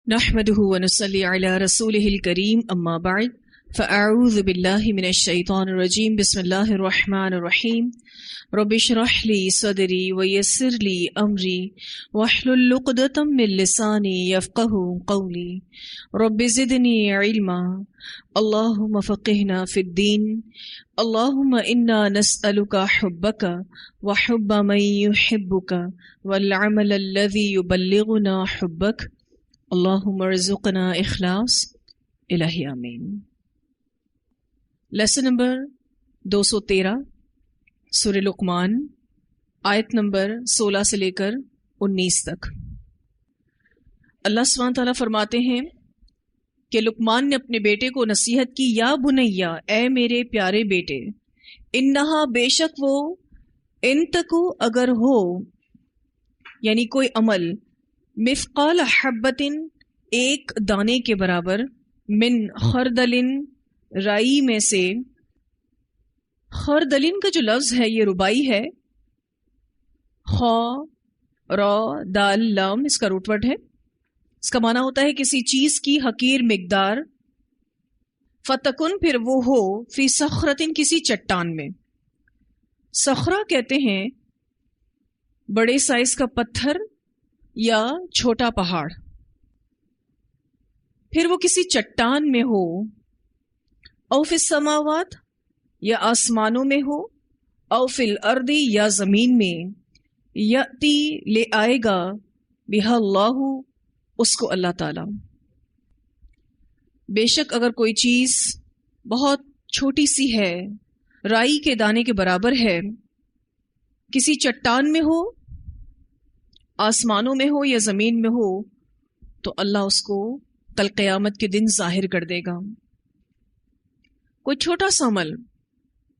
نحمده ونصلي على رسوله الكريم اما بعد فاعوذ بالله من الشيطان الرجيم بسم الله الرحمن الرحيم رب اشرح لي صدري ويسر لي امري واحلل عقدة من لساني يفقهوا قولي رب زدني علما اللهم فقهنا في الدين اللهم انا نسألك حبك وحب من يحبك والعمل الذي يبلغنا حبك اللہم ارزقنا اخلاص الہی آمین۔ لیسن نمبر 213 سورہ لقمان، آیت نمبر 16 سے لے کر 19 تک۔ اللہ سبحانہ تعالیٰ فرماتے ہیں کہ لقمان نے اپنے بیٹے کو نصیحت کی، یا بنیا، اے میرے پیارے بیٹے، انہا، بے شک وہ، ان تکو، اگر ہو، یعنی کوئی عمل، مثقال حبتن، ایک دانے کے برابر، من خردلن، رائی میں سے۔ خردلن کا جو لفظ ہے یہ ربائی ہے، خا را دال لام اس کا روٹ ورڈ ہے۔ اس کا معنی ہوتا ہے کسی چیز کی حقیر مقدار۔ فتکن، پھر وہ ہو، فی صخرتن، کسی چٹان میں۔ صخرہ کہتے ہیں بڑے سائز کا پتھر یا چھوٹا پہاڑ۔ پھر وہ کسی چٹان میں ہو، او فی السماوات، یا آسمانوں میں ہو، او فی الارض، یا زمین میں، یاتی، لے آئے گا، بہا اللہ، اس کو اللہ تعالی۔ بے شک اگر کوئی چیز بہت چھوٹی سی ہے، رائی کے دانے کے برابر ہے، کسی چٹان میں ہو، آسمانوں میں ہو یا زمین میں ہو، تو اللہ اس کو کل قیامت کے دن ظاہر کر دے گا۔ کوئی چھوٹا سا عمل،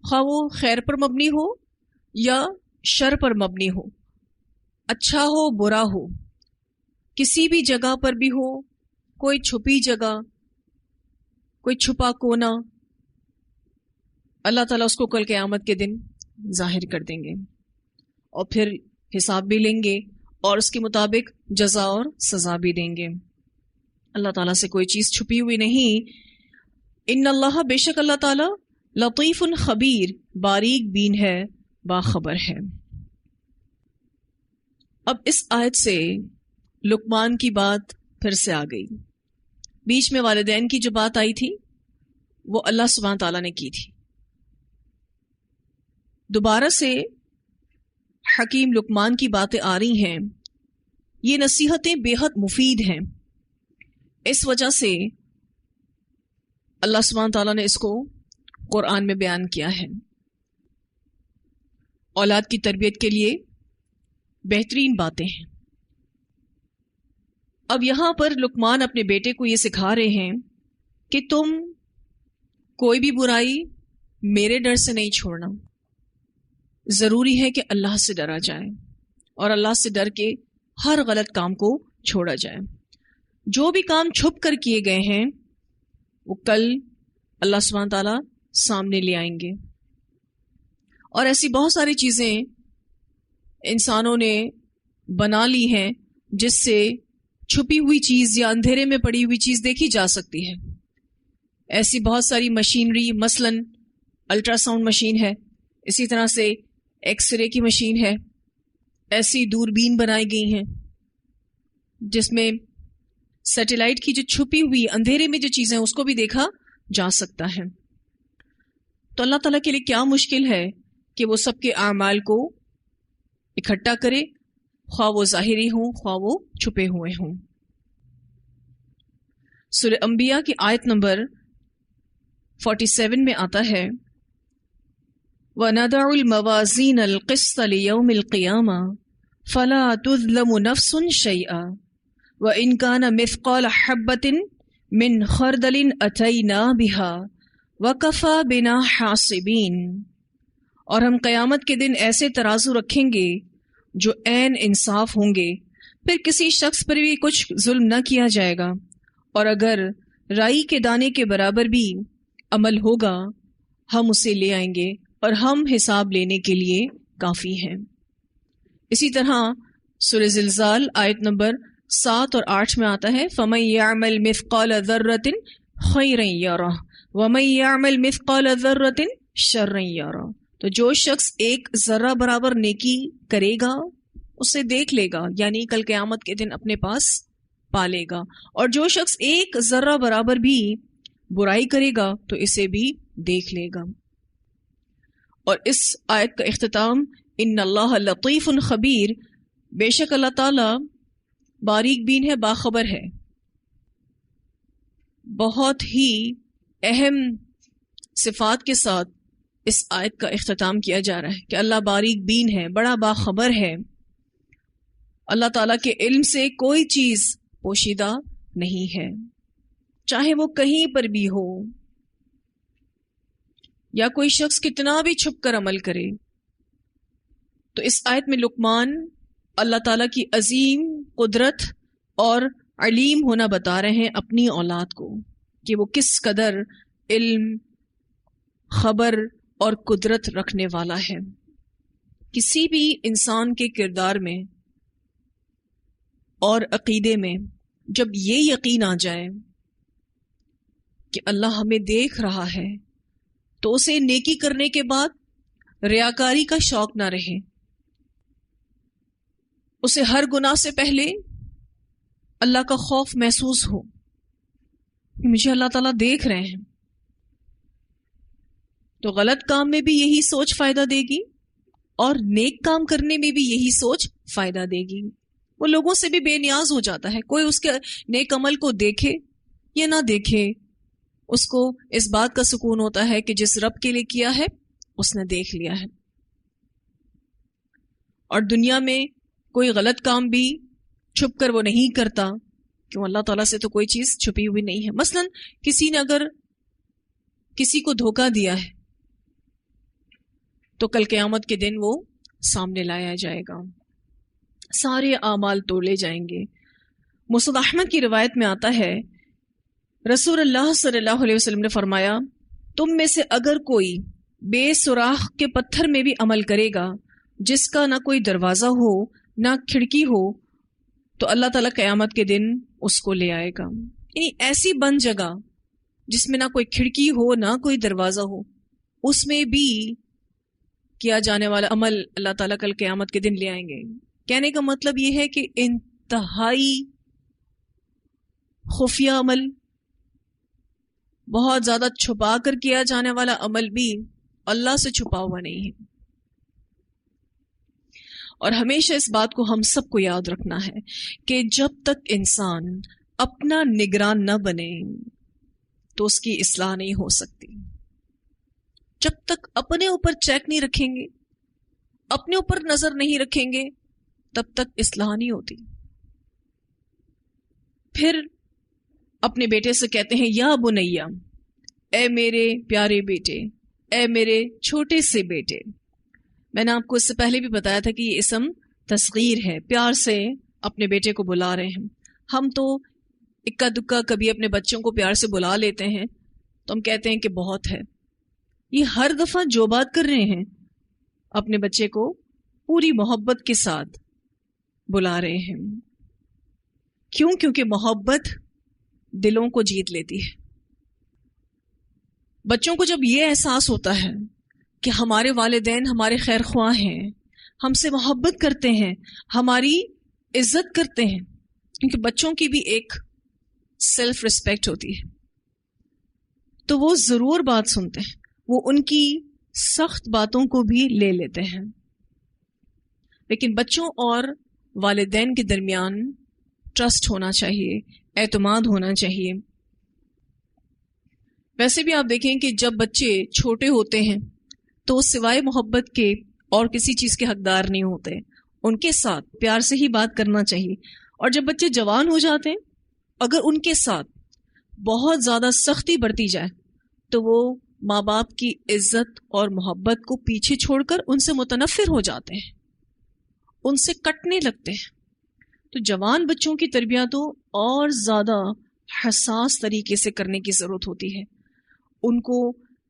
خواہ وہ خیر پر مبنی ہو یا شر پر مبنی ہو، اچھا ہو برا ہو، کسی بھی جگہ پر بھی ہو، کوئی چھپی جگہ، کوئی چھپا کونا، اللہ تعالیٰ اس کو کل قیامت کے دن ظاہر کر دیں گے اور پھر حساب بھی لیں گے اور اس کے مطابق جزا اور سزا بھی دیں گے۔ اللہ تعالیٰ سے کوئی چیز چھپی ہوئی نہیں۔ ان اللہ، بے شک اللہ تعالیٰ، لطیف خبیر، باریک بین ہے، باخبر ہے۔ اب اس آیت سے لقمان کی بات پھر سے آ گئی۔ بیچ میں والدین کی جو بات آئی تھی وہ اللہ سبحانہ تعالیٰ نے کی تھی۔ دوبارہ سے حکیم لقمان کی باتیں آ رہی ہیں۔ یہ نصیحتیں بے حد مفید ہیں، اس وجہ سے اللہ سبحانہ تعالیٰ نے اس کو قرآن میں بیان کیا ہے۔ اولاد کی تربیت کے لیے بہترین باتیں ہیں۔ اب یہاں پر لقمان اپنے بیٹے کو یہ سکھا رہے ہیں کہ تم کوئی بھی برائی میرے ڈر سے نہیں چھوڑنا۔ ضروری ہے کہ اللہ سے ڈرا جائے اور اللہ سے ڈر کے ہر غلط کام کو چھوڑا جائے۔ جو بھی کام چھپ کر کیے گئے ہیں وہ کل اللہ سبحانہ تعالیٰ سامنے لے آئیں گے۔ اور ایسی بہت ساری چیزیں انسانوں نے بنا لی ہیں جس سے چھپی ہوئی چیز یا اندھیرے میں پڑی ہوئی چیز دیکھی جا سکتی ہے۔ ایسی بہت ساری مشینری، مثلاً الٹرا ساؤنڈ مشین ہے، اسی طرح سے ایکس رے کی مشین ہے، ایسی دوربین بنائی گئی ہیں جس میں سیٹلائٹ کی جو چھپی ہوئی اندھیرے میں جو چیزیں اس کو بھی دیکھا جا سکتا ہے۔ تو اللہ تعالیٰ کے لیے کیا مشکل ہے کہ وہ سب کے اعمال کو اکٹھا کرے، خواہ وہ ظاہری ہوں خواہ وہ چھپے ہوئے ہوں۔ سورہ انبیاء کی آیت نمبر 47 میں آتا ہے، وَنَضَعُ الْمَوَازِينَ الْقِسْطَ لِيَوْمِ الْقِيَامَةِ فَلَا تُظْلَمُ نَفْسٌ شَيْئًا وَإِنْ كَانَ مِثْقَالَ حَبَّةٍ مِّنْ خَرْدَلٍ أَتَيْنَا بِهَا وَكَفَى بِنَا حَاسِبِينَ۔ اور ہم قیامت کے دن ایسے ترازو رکھیں گے جو عین انصاف ہوں گے، پھر کسی شخص پر بھی کچھ ظلم نہ کیا جائے گا، اور اگر رائی کے دانے کے برابر بھی عمل ہوگا ہم اسے لے آئیں گے اور ہم حساب لینے کے لیے کافی ہیں۔ اسی طرح سورہ زلزال آیت نمبر 7 اور 8 میں آتا ہے فَمَن يَعْمَلْ مِثْقَالَ ذَرَّةٍ خَيْرًا يَرَهُ وَمَن يَعْمَلْ مِثْقَالَ ذَرَّةٍ شَرًّا يَرَهُ. تو جو شخص ایک ذرہ برابر نیکی کرے گا اسے دیکھ لے گا، یعنی کل قیامت کے دن اپنے پاس پالے گا، اور جو شخص ایک ذرہ برابر بھی برائی کرے گا تو اسے بھی دیکھ لے گا. اور اس آیت کا اختتام ان اللہ لطیف خبیر، بے شک اللہ تعالی باریک بین ہے، باخبر ہے. بہت ہی اہم صفات کے ساتھ اس آیت کا اختتام کیا جا رہا ہے کہ اللہ باریک بین ہے، بڑا باخبر ہے. اللہ تعالیٰ کے علم سے کوئی چیز پوشیدہ نہیں ہے، چاہے وہ کہیں پر بھی ہو یا کوئی شخص کتنا بھی چھپ کر عمل کرے. تو اس آیت میں لقمان اللہ تعالیٰ کی عظیم قدرت اور علیم ہونا بتا رہے ہیں اپنی اولاد کو کہ وہ کس قدر علم، خبر اور قدرت رکھنے والا ہے. کسی بھی انسان کے کردار میں اور عقیدے میں جب یہ یقین آ جائے کہ اللہ ہمیں دیکھ رہا ہے تو اسے نیکی کرنے کے بعد ریاکاری کا شوق نہ رہے. اسے ہر گناہ سے پہلے اللہ کا خوف محسوس ہو کہ مجھے اللہ تعالیٰ دیکھ رہے ہیں. تو غلط کام میں بھی یہی سوچ فائدہ دے گی اور نیک کام کرنے میں بھی یہی سوچ فائدہ دے گی. وہ لوگوں سے بھی بے نیاز ہو جاتا ہے، کوئی اس کے نیک عمل کو دیکھے یا نہ دیکھے، اس کو اس بات کا سکون ہوتا ہے کہ جس رب کے لیے کیا ہے اس نے دیکھ لیا ہے. اور دنیا میں کوئی غلط کام بھی چھپ کر وہ نہیں کرتا، کیوں اللہ تعالیٰ سے تو کوئی چیز چھپی ہوئی نہیں ہے. مثلا کسی نے اگر کسی کو دھوکہ دیا ہے تو کل قیامت کے دن وہ سامنے لایا جائے گا، سارے اعمال تولے جائیں گے. مسند احمد کی روایت میں آتا ہے رسول اللہ صلی اللہ علیہ وسلم نے فرمایا تم میں سے اگر کوئی بے سوراخ کے پتھر میں بھی عمل کرے گا جس کا نہ کوئی دروازہ ہو نہ کھڑکی ہو تو اللہ تعالیٰ قیامت کے دن اس کو لے آئے گا. یعنی ایسی بند جگہ جس میں نہ کوئی کھڑکی ہو نہ کوئی دروازہ ہو، اس میں بھی کیا جانے والا عمل اللہ تعالیٰ کل قیامت کے دن لے آئیں گے. کہنے کا مطلب یہ ہے کہ انتہائی خفیہ عمل، بہت زیادہ چھپا کر کیا جانے والا عمل بھی اللہ سے چھپا ہوا نہیں ہے. اور ہمیشہ اس بات کو ہم سب کو یاد رکھنا ہے کہ جب تک انسان اپنا نگران نہ بنے تو اس کی اصلاح نہیں ہو سکتی. جب تک اپنے اوپر چیک نہیں رکھیں گے، اپنے اوپر نظر نہیں رکھیں گے، تب تک اصلاح نہیں ہوتی. پھر اپنے بیٹے سے کہتے ہیں یا بنیا، اے میرے پیارے بیٹے، اے میرے چھوٹے سے بیٹے. میں نے آپ کو اس سے پہلے بھی بتایا تھا کہ یہ اسم تصغیر ہے، پیار سے اپنے بیٹے کو بلا رہے ہیں. ہم تو اکا دکا کبھی اپنے بچوں کو پیار سے بلا لیتے ہیں تو ہم کہتے ہیں کہ بہت ہے. یہ ہر دفعہ جو بات کر رہے ہیں اپنے بچے کو پوری محبت کے ساتھ بلا رہے ہیں. کیوں؟ کیونکہ محبت دلوں کو جیت لیتی ہے. بچوں کو جب یہ احساس ہوتا ہے کہ ہمارے والدین ہمارے خیر خواہ ہیں، ہم سے محبت کرتے ہیں، ہماری عزت کرتے ہیں، کیونکہ بچوں کی بھی ایک سیلف ریسپیکٹ ہوتی ہے، تو وہ ضرور بات سنتے ہیں، وہ ان کی سخت باتوں کو بھی لے لیتے ہیں. لیکن بچوں اور والدین کے درمیان ٹرسٹ ہونا چاہیے، اعتماد ہونا چاہیے. ویسے بھی آپ دیکھیں کہ جب بچے چھوٹے ہوتے ہیں تو سوائے محبت کے اور کسی چیز کے حقدار نہیں ہوتے. ان کے ساتھ پیار سے ہی بات کرنا چاہیے. اور جب بچے جوان ہو جاتے ہیں، اگر ان کے ساتھ بہت زیادہ سختی برتی جائے تو وہ ماں باپ کی عزت اور محبت کو پیچھے چھوڑ کر ان سے متنفر ہو جاتے ہیں، ان سے کٹنے لگتے ہیں. تو جوان بچوں کی تربیت تو اور زیادہ حساس طریقے سے کرنے کی ضرورت ہوتی ہے، ان کو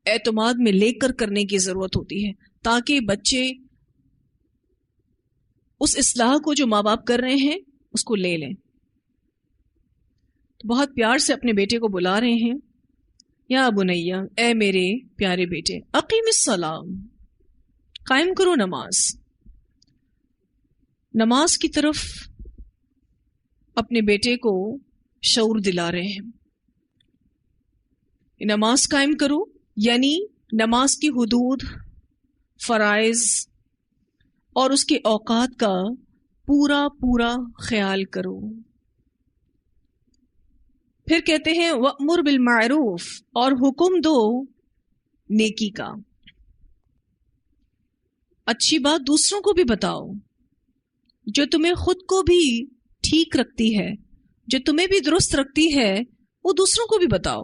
اعتماد میں لے کر کرنے کی ضرورت ہوتی ہے، تاکہ بچے اس اصلاح کو جو ماں باپ کر رہے ہیں اس کو لے لیں. تو بہت پیار سے اپنے بیٹے کو بلا رہے ہیں، یا بنیا، اے میرے پیارے بیٹے، اقیم الصلاۃ، قائم کرو نماز. نماز کی طرف اپنے بیٹے کو شعور دلا رہے ہیں. نماز قائم کرو یعنی نماز کی حدود، فرائض اور اس کے اوقات کا پورا پورا خیال کرو. پھر کہتے ہیں وَأْمُرْ بِالْمَعْرُوفِ، اور حکم دو نیکی کا. اچھی بات دوسروں کو بھی بتاؤ، جو تمہیں خود کو بھی ٹھیک رکھتی ہے، جو تمہیں بھی درست رکھتی ہے، وہ دوسروں کو بھی بتاؤ.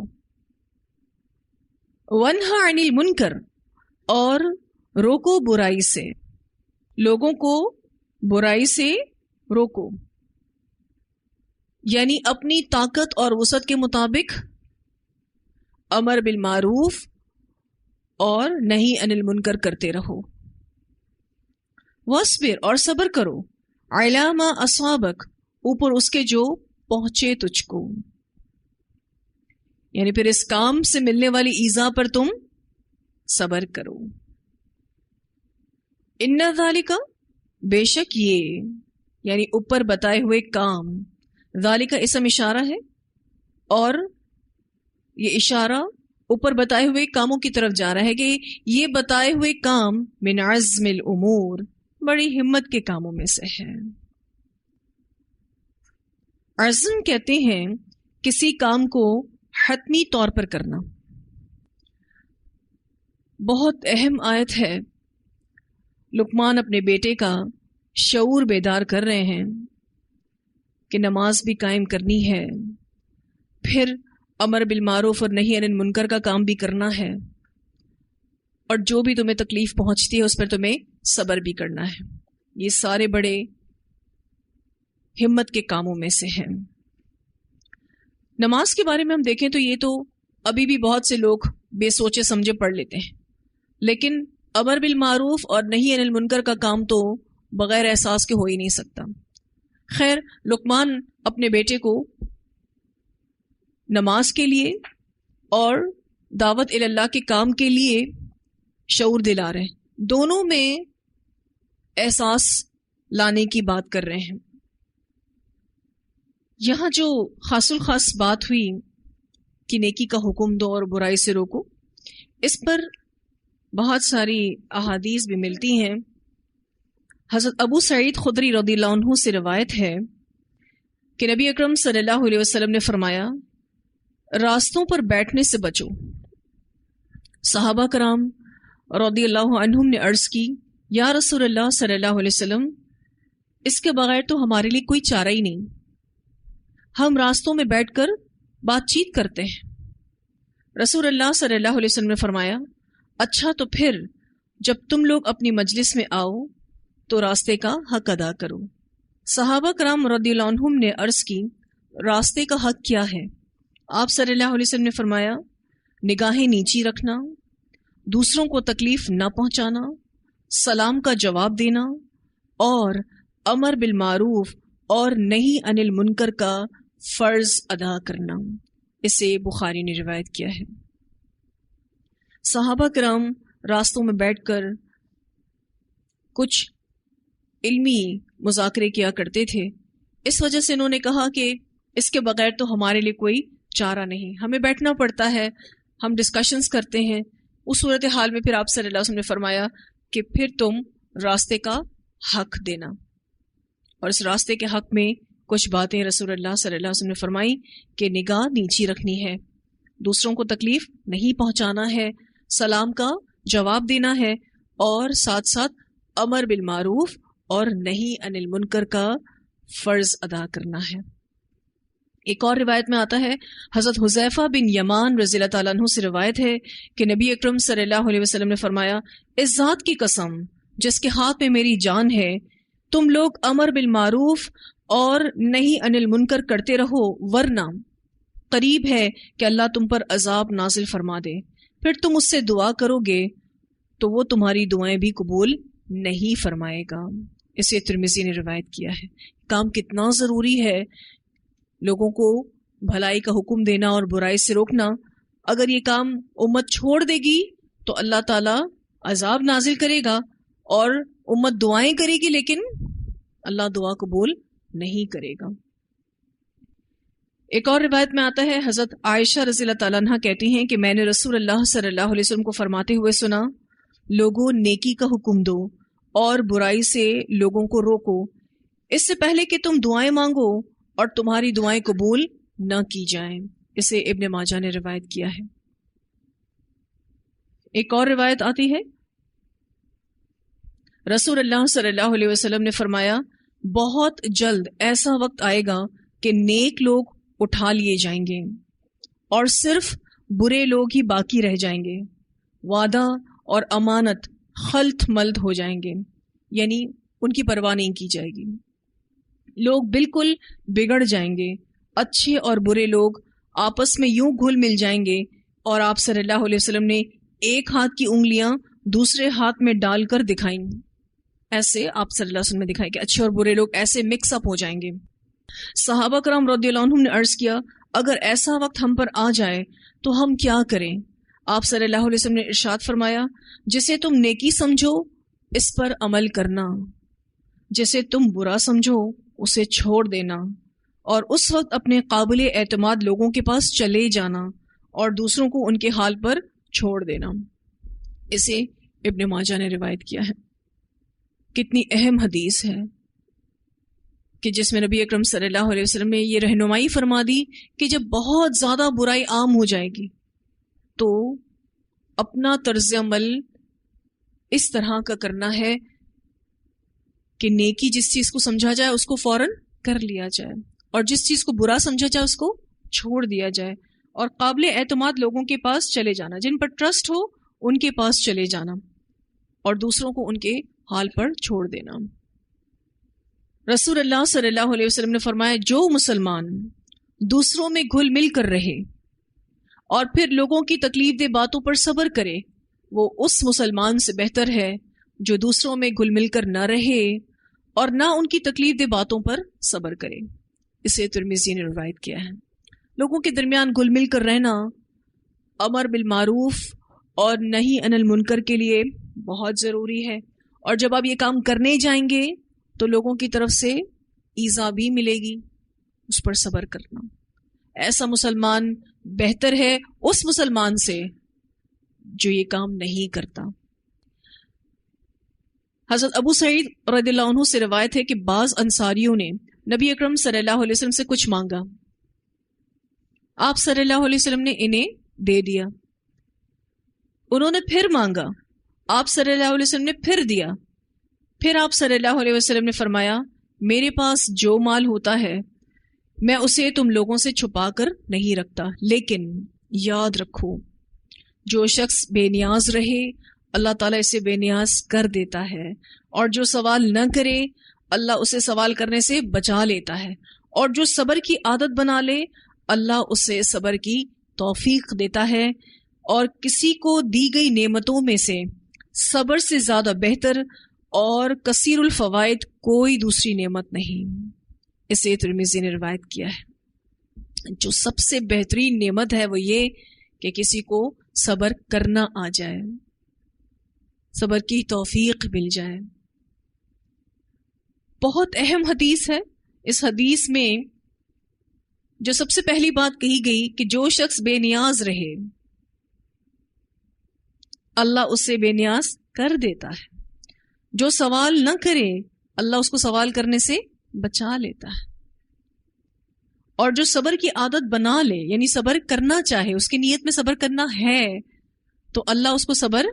وَانْهَ عَنِ الْمُنْكَرِ، اور روکو برائی سے، لوگوں کو برائی سے روکو، یعنی اپنی طاقت اور وسعت کے مطابق امر بالمعروف اور نہی عن المنکر کرتے رہو. وَاصْبِرْ، اور صبر کرو، عَلَىٰ مَا أَصَابَكَ، اوپر اس کے جو پہنچے تجھ کو، یعنی پھر اس کام سے ملنے والی ایذا پر تم صبر کرو. ان ذالک، بے شک یہ، یعنی اوپر بتائے ہوئے کام، ذالک اسم اشارہ ہے اور یہ اشارہ اوپر بتائے ہوئے کاموں کی طرف جا رہا ہے کہ یہ بتائے ہوئے کام من عزم الامور، بڑی ہمت کے کاموں میں سے ہے. عزم کہتے ہیں کسی کام کو حتمی طور پر کرنا. بہت اہم آیت ہے. لقمان اپنے بیٹے کا شعور بیدار کر رہے ہیں کہ نماز بھی قائم کرنی ہے، پھر امر بالمعروف اور نہی عن المنکر کا کام بھی کرنا ہے، اور جو بھی تمہیں تکلیف پہنچتی ہے اس پر تمہیں صبر بھی کرنا ہے. یہ سارے بڑے ہمت کے کاموں میں سے ہیں. نماز کے بارے میں ہم دیکھیں تو یہ تو ابھی بھی بہت سے لوگ بے سوچے سمجھے پڑھ لیتے ہیں، لیکن امر بالمعروف اور نہی عن المنکر کا کام تو بغیر احساس کے ہو ہی نہیں سکتا. خیر، لقمان اپنے بیٹے کو نماز کے لیے اور دعوت اللہ کے کام کے لیے شعور دلا رہے ہیں، دونوں میں احساس لانے کی بات کر رہے ہیں. یہاں جو خاص الخاص بات ہوئی کہ نیکی کا حکم دو اور برائی سے روکو، اس پر بہت ساری احادیث بھی ملتی ہیں. حضرت ابو سعید خدری رضی اللہ عنہ سے روایت ہے کہ نبی اکرم صلی اللہ علیہ وسلم نے فرمایا، راستوں پر بیٹھنے سے بچو. صحابہ کرام رضی اللہ عنہم نے عرض کی، یا رسول اللہ صلی اللہ علیہ وسلم، اس کے بغیر تو ہمارے لیے کوئی چارہ ہی نہیں، ہم راستوں میں بیٹھ کر بات چیت کرتے ہیں. رسول اللہ صلی اللہ علیہ وسلم نے فرمایا، اچھا تو پھر جب تم لوگ اپنی مجلس میں آؤ تو راستے کا حق ادا کرو. صحابہ کرام رضی اللہ عنہم نے عرض کی، راستے کا حق کیا ہے؟ آپ صلی اللہ علیہ وسلم نے فرمایا، نگاہیں نیچی رکھنا، دوسروں کو تکلیف نہ پہنچانا، سلام کا جواب دینا، اور امر بالمعروف اور نہی عن المنکر کا فرض ادا کرنا. اسے بخاری نے روایت کیا ہے. صحابہ کرام راستوں میں بیٹھ کر کچھ علمی مذاکرے کیا کرتے تھے. اس وجہ سے انہوں نے کہا کہ اس کے بغیر تو ہمارے لیے کوئی چارہ نہیں، ہمیں بیٹھنا پڑتا ہے، ہم ڈسکشنز کرتے ہیں. اس صورتحال میں پھر آپ صلی اللہ علیہ وسلم نے فرمایا کہ پھر تم راستے کا حق دینا. اور اس راستے کے حق میں کچھ باتیں رسول اللہ صلی اللہ علیہ وسلم نے فرمائی کہ نگاہ نیچی رکھنی ہے، دوسروں کو تکلیف نہیں پہنچانا ہے، سلام کا جواب دینا ہے، اور ساتھ ساتھ امر بالمعروف اور نہی عن المنکر کا فرض ادا کرنا ہے. ایک اور روایت میں آتا ہے، حضرت حذیفہ بن یمان رضی اللہ تعالیٰ عنہ سے روایت ہے کہ نبی اکرم صلی اللہ علیہ وسلم نے فرمایا، اس ذات کی قسم جس کے ہاتھ میں میری جان ہے، تم لوگ امر بالمعروف اور نہی عن المنکر کرتے رہو، ورنہ قریب ہے کہ اللہ تم پر عذاب نازل فرما دے. پھر تم اس سے دعا کرو گے تو وہ تمہاری دعائیں بھی قبول نہیں فرمائے گا. اسے ترمذی نے روایت کیا ہے. کام کتنا ضروری ہے، لوگوں کو بھلائی کا حکم دینا اور برائی سے روکنا، اگر یہ کام امت چھوڑ دے گی تو اللہ تعالیٰ عذاب نازل کرے گا، اور امت دعائیں کرے گی لیکن اللہ دعا قبول نہیں کرے گا۔ ایک اور روایت میں آتا ہے، حضرت عائشہ رضی اللہ تعالیٰ عنہ کہتی ہیں کہ میں نے رسول اللہ صلی اللہ علیہ وسلم کو فرماتے ہوئے سنا، لوگوں نیکی کا حکم دو اور برائی سے لوگوں کو روکو، اس سے پہلے کہ تم دعائیں مانگو اور تمہاری دعائیں قبول نہ کی جائیں۔ اسے ابن ماجہ نے روایت کیا ہے۔ ایک اور روایت آتی ہے، رسول اللہ صلی اللہ علیہ وسلم نے فرمایا، بہت جلد ایسا وقت آئے گا کہ نیک لوگ اٹھا لیے جائیں گے اور صرف برے لوگ ہی باقی رہ جائیں گے، وعدہ اور امانت خلط ملط ہو جائیں گے، یعنی ان کی پرواہ نہیں کی جائے گی، لوگ بالکل بگڑ جائیں گے، اچھے اور برے لوگ آپس میں یوں گھل مل جائیں گے، اور آپ صلی اللہ علیہ وسلم نے ایک ہاتھ کی انگلیاں دوسرے ہاتھ میں ڈال کر دکھائیں، ایسے آپ صلی اللہ علیہ وسلم نے دکھائی کہ اچھے اور برے لوگ ایسے مکس اپ ہو جائیں گے۔ صحابہ کرام رضی اللہ عنہم نے عرض کیا، اگر ایسا وقت ہم پر آ جائے تو ہم کیا کریں؟ آپ صلی اللہ علیہ وسلم نے ارشاد فرمایا، جسے تم نیکی سمجھو اس پر عمل کرنا، جسے تم برا سمجھو اسے چھوڑ دینا، اور اس وقت اپنے قابل اعتماد لوگوں کے پاس چلے جانا اور دوسروں کو ان کے حال پر چھوڑ دینا۔ اسے ابن ماجہ نے روایت کیا ہے۔ کتنی اہم حدیث ہے کہ جس میں نبی اکرم صلی اللہ علیہ وسلم نے یہ رہنمائی فرما دی کہ جب بہت زیادہ برائی عام ہو جائے گی تو اپنا طرز عمل اس طرح کا کرنا ہے کہ نیکی جس چیز کو سمجھا جائے اس کو فوراً کر لیا جائے، اور جس چیز کو برا سمجھا جائے اس کو چھوڑ دیا جائے، اور قابل اعتماد لوگوں کے پاس چلے جانا، جن پر ٹرسٹ ہو ان کے پاس چلے جانا، اور دوسروں کو ان کے حال پر چھوڑ دینا۔ رسول اللہ صلی اللہ علیہ وسلم نے فرمایا، جو مسلمان دوسروں میں گھل مل کر رہے اور پھر لوگوں کی تکلیف دہ باتوں پر صبر کرے، وہ اس مسلمان سے بہتر ہے جو دوسروں میں گھل مل کر نہ رہے اور نہ ان کی تکلیف دہ باتوں پر صبر کرے۔ اسے ترمذی نے روایت کیا ہے۔ لوگوں کے درمیان گھل مل کر رہنا امر بالمعروف اور نہی عن المنکر کے لیے بہت ضروری ہے، اور جب آپ یہ کام کرنے جائیں گے تو لوگوں کی طرف سے ایذا بھی ملے گی، اس پر صبر کرنا۔ ایسا مسلمان بہتر ہے اس مسلمان سے جو یہ کام نہیں کرتا۔ حضرت ابو سعید رضی اللہ عنہ سے روایت ہے کہ بعض انصاریوں نے نبی اکرم صلی اللہ علیہ وسلم سے کچھ مانگا، آپ صلی اللہ علیہ وسلم نے انہیں دے دیا، انہوں نے پھر مانگا، آپ صلی اللہ علیہ وسلم نے پھر دیا، پھر آپ صلی اللہ علیہ وسلم نے فرمایا، میرے پاس جو مال ہوتا ہے میں اسے تم لوگوں سے چھپا کر نہیں رکھتا، لیکن یاد رکھو جو شخص بے نیاز رہے اللہ تعالیٰ اسے بے نیاز کر دیتا ہے، اور جو سوال نہ کرے اللہ اسے سوال کرنے سے بچا لیتا ہے، اور جو صبر کی عادت بنا لے اللہ اسے صبر کی توفیق دیتا ہے، اور کسی کو دی گئی نعمتوں میں سے صبر سے زیادہ بہتر اور کثیر الفوائد کوئی دوسری نعمت نہیں۔ اسے ترمذی نے روایت کیا ہے۔ جو سب سے بہترین نعمت ہے وہ یہ کہ کسی کو صبر کرنا آ جائے، صبر کی توفیق مل جائے۔ بہت اہم حدیث ہے۔ اس حدیث میں جو سب سے پہلی بات کہی گئی کہ جو شخص بے نیاز رہے اللہ اسے بے نیاز کر دیتا ہے، جو سوال نہ کرے اللہ اس کو سوال کرنے سے بچا لیتا ہے، اور جو صبر کی عادت بنا لے یعنی صبر کرنا چاہے، اس کی نیت میں صبر کرنا ہے تو اللہ اس کو صبر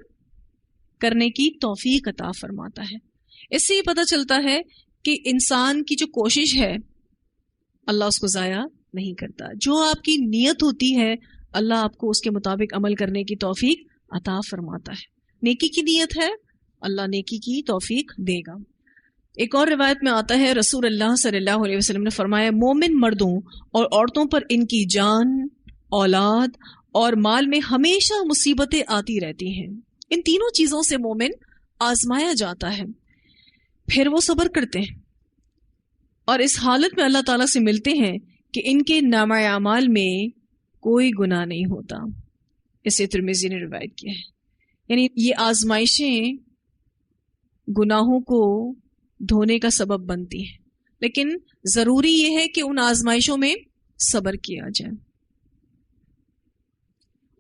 کرنے کی توفیق عطا فرماتا ہے۔ اس سے یہ پتہ چلتا ہے کہ انسان کی جو کوشش ہے اللہ اس کو ضائع نہیں کرتا، جو آپ کی نیت ہوتی ہے اللہ آپ کو اس کے مطابق عمل کرنے کی توفیق عطا فرماتا ہے۔ نیکی کی نیت ہے اللہ نیکی کی توفیق دے گا۔ ایک اور روایت میں آتا ہے رسول اللہ صلی اللہ علیہ وسلم نے فرمایا، مومن مردوں اور عورتوں پر ان کی جان، اولاد اور مال میں ہمیشہ مصیبتیں آتی رہتی ہیں، ان تینوں چیزوں سے مومن آزمایا جاتا ہے، پھر وہ صبر کرتے ہیں اور اس حالت میں اللہ تعالیٰ سے ملتے ہیں کہ ان کے نامہ اعمال میں کوئی گناہ نہیں ہوتا. اسے ترمذی نے روایت کیا ہے. یعنی یہ آزمائشیں گناہوں کو دھونے کا سبب بنتی ہیں، لیکن ضروری یہ ہے کہ ان آزمائشوں میں صبر کیا جائے.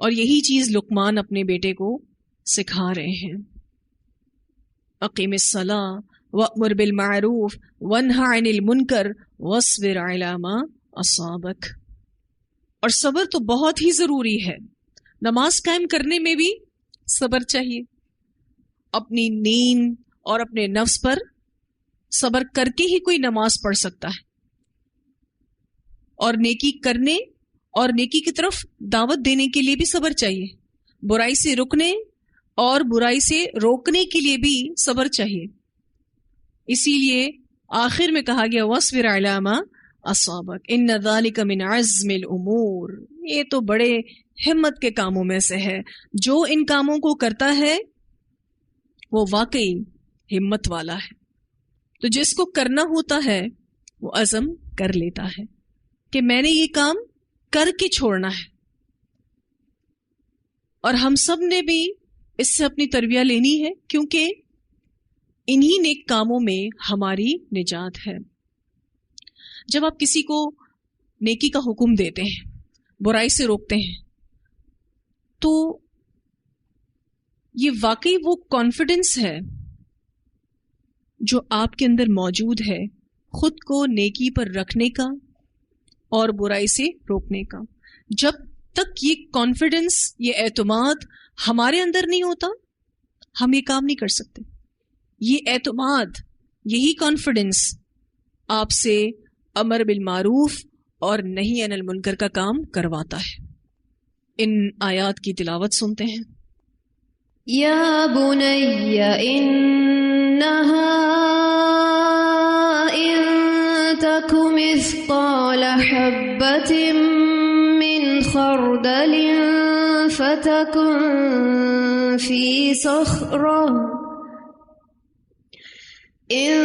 اور یہی چیز لقمان اپنے بیٹے کو سکھا رہے ہیں. اقیم الصلاۃ وامر بالمعروف وانہی عن المنکر واصبر علی ما اصابک. اور صبر تو بہت ہی ضروری ہے. نماز قائم کرنے میں بھی صبر چاہیے. اپنی نیند اور اپنے نفس پر صبر کر کے ہی کوئی نماز پڑھ سکتا ہے. اور نیکی کرنے اور نیکی کی طرف دعوت دینے کے لیے بھی صبر چاہیے. برائی سے رکنے اور برائی سے روکنے کے لیے بھی صبر چاہیے. اسی لیے آخر میں کہا گیا وَاصْبِرْ عَلَىٰ مَا أَصَابَكَ إِنَّ ذَلِكَ مِنْ عَزْمِ الْأُمُورِ. یہ تو بڑے ہمت کے کاموں میں سے ہے. جو ان کاموں کو کرتا ہے وہ واقعی ہمت والا ہے. تو جس کو کرنا ہوتا ہے وہ عزم کر لیتا ہے کہ میں نے یہ کام کر کے چھوڑنا ہے. اور ہم سب نے بھی اس سے اپنی تربیت لینی ہے، کیونکہ انہی نیک کاموں میں ہماری نجات ہے. جب آپ کسی کو نیکی کا حکم دیتے ہیں، برائی سے روکتے ہیں، تو یہ واقعی وہ کانفیڈنس ہے جو آپ کے اندر موجود ہے خود کو نیکی پر رکھنے کا اور برائی سے روکنے کا. جب تک یہ کانفیڈنس، یہ اعتماد ہمارے اندر نہیں ہوتا، ہم یہ کام نہیں کر سکتے. یہ اعتماد، یہی کانفیڈنس آپ سے امر بالمعروف اور نہی عن المنکر کا کام کرواتا ہے. ان آیات کی تلاوت سنتے ہیں. یا بنی انہا ان تک مثقال حبۃ من خردل فتکن فی صخرہ إن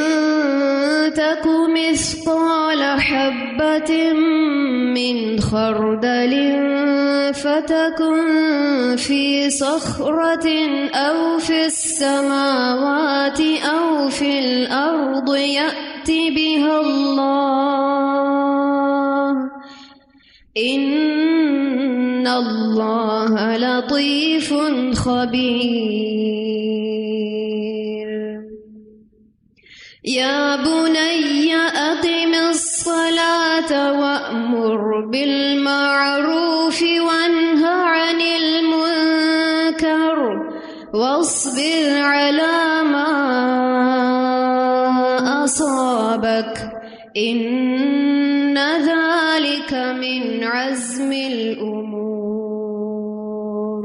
تك مثقال حبة من خردل فتكن في صخرة أو في السماوات أو في الأرض يأت بها الله إن الله لطيف خبير. يا بني أقم الصلاة وأمر بالمعروف وانه عن المنكر واصبر على ما أصابك إن ذلك من عزم الأمور.